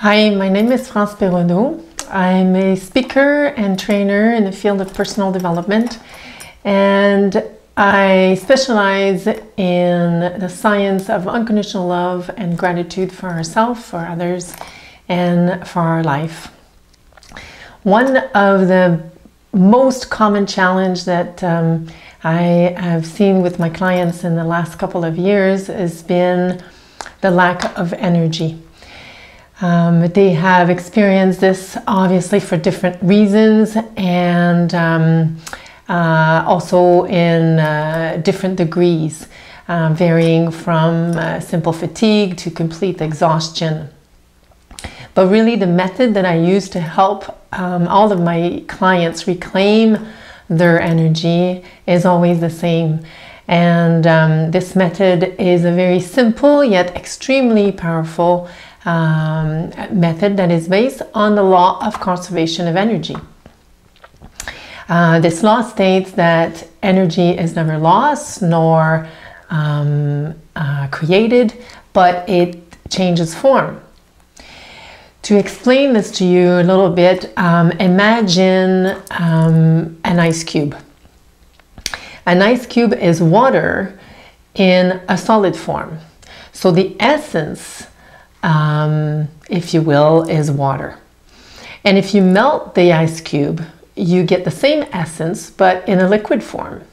Hi, my name is France Perronneau. I'm a speaker and trainer in the field of personal development, and I specialize in the science of unconditional love and gratitude for ourselves, for others, and for our life. One of the most common challenge that I have seen with my clients in the last couple of years has been the lack of energy. They have experienced this obviously for different reasons, and also in different degrees, varying from simple fatigue to complete exhaustion. But really the method that I use to help all of my clients reclaim their energy is always the same. And this method is a very simple yet extremely powerful method that is based on the law of conservation of energy. This law states that energy is never lost nor created, but it changes form. To explain this to you a little bit, imagine an ice cube. An ice cube is water in a solid form. So the essence, if you will, is water. And if you melt the ice cube, you get the same essence, but in a liquid form.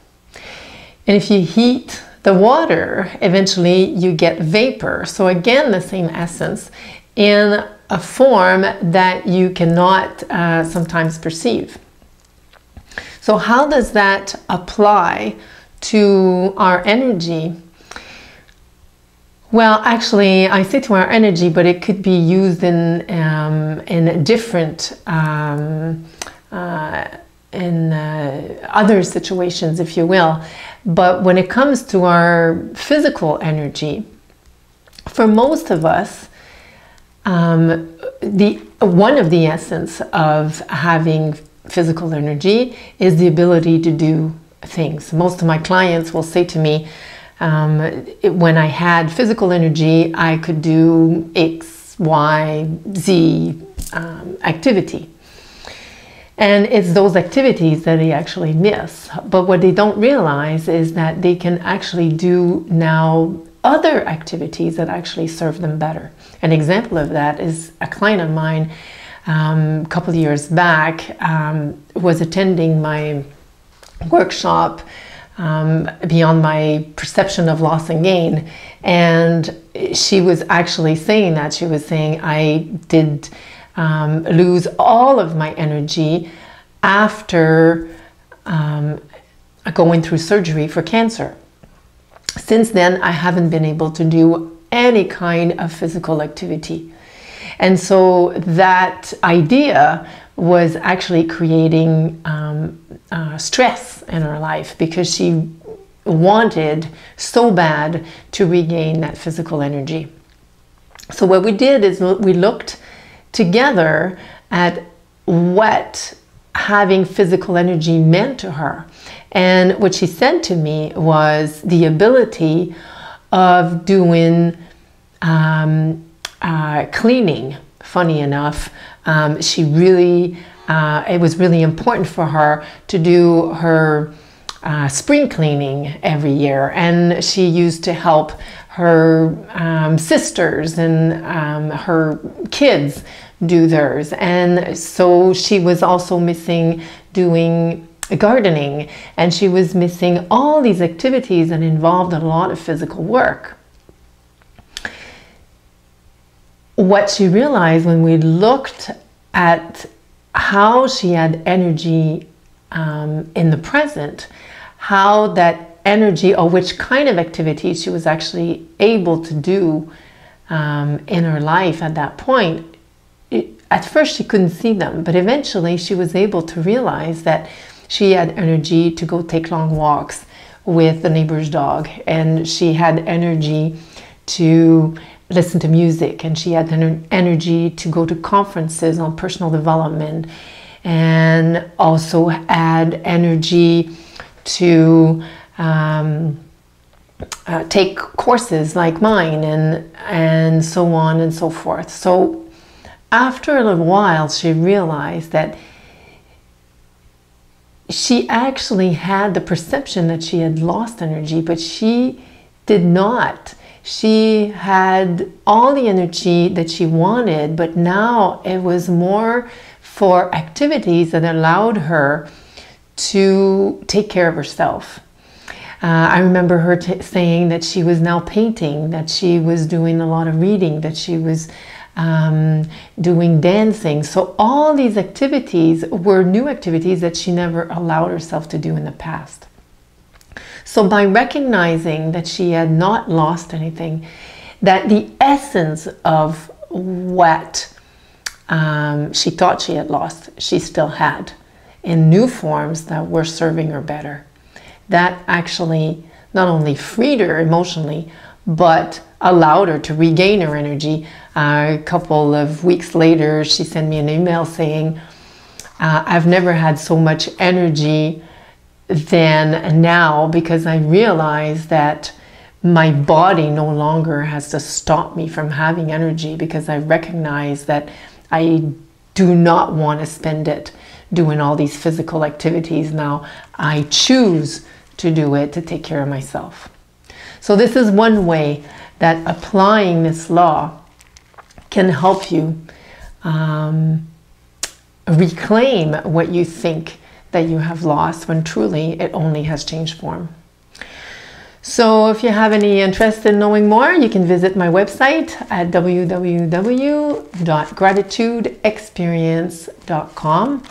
And if you heat the water, eventually you get vapor. So again, the same essence in a form that you cannot sometimes perceive. So how does that apply to our energy? Well, actually, I say to our energy, but it could be used in different, other situations, if you will. But when it comes to our physical energy, for most of us, one of the essence of having physical energy is the ability to do things. Most of my clients will say to me, when I had physical energy, I could do X, Y, Z activity. And it's those activities that they actually miss. But what they don't realize is that they can actually do now other activities that actually serve them better. An example of that is a client of mine a couple of years back was attending my workshop Beyond My Perception of Loss and Gain, and she was actually saying that. She was saying, I did lose all of my energy after going through surgery for cancer. Since then, I haven't been able to do any kind of physical activity. And so that idea was actually creating stress in her life, because she wanted so bad to regain that physical energy. So what we did is we looked together at what having physical energy meant to her. And what she said to me was the ability of doing cleaning. Funny enough, she really, it was really important for her to do her spring cleaning every year. And she used to help her sisters and her kids do theirs. And so she was also missing doing gardening, and she was missing all these activities that involved a lot of physical work. What she realized when we looked at how she had energy in the present, how that energy, or which kind of activities she was actually able to do in her life at that point, at first she couldn't see them, but eventually she was able to realize that she had energy to go take long walks with the neighbor's dog, and she had energy to listen to music, and she had energy to go to conferences on personal development, and also had energy to take courses like mine, and so on and so forth. So after a little while, she realized that she actually had the perception that she had lost energy, but she did not. She had all the energy that she wanted, but now it was more for activities that allowed her to take care of herself. I remember her saying that she was now painting, that she was doing a lot of reading, that she was doing dancing. So all these activities were new activities that she never allowed herself to do in the past. So by recognizing that she had not lost anything, that the essence of what she thought she had lost, she still had in new forms that were serving her better. That actually not only freed her emotionally, but allowed her to regain her energy. A couple of weeks later, she sent me an email saying, I've never had so much energy than now, because I realized that my body no longer has to stop me from having energy, because I recognize that I do not want to spend it doing all these physical activities now. I choose to do it to take care of myself. So this is one way that applying this law can help you reclaim what you think that you have lost, when truly it only has changed form. So if you have any interest in knowing more, you can visit my website at www.gratitudeexperience.com.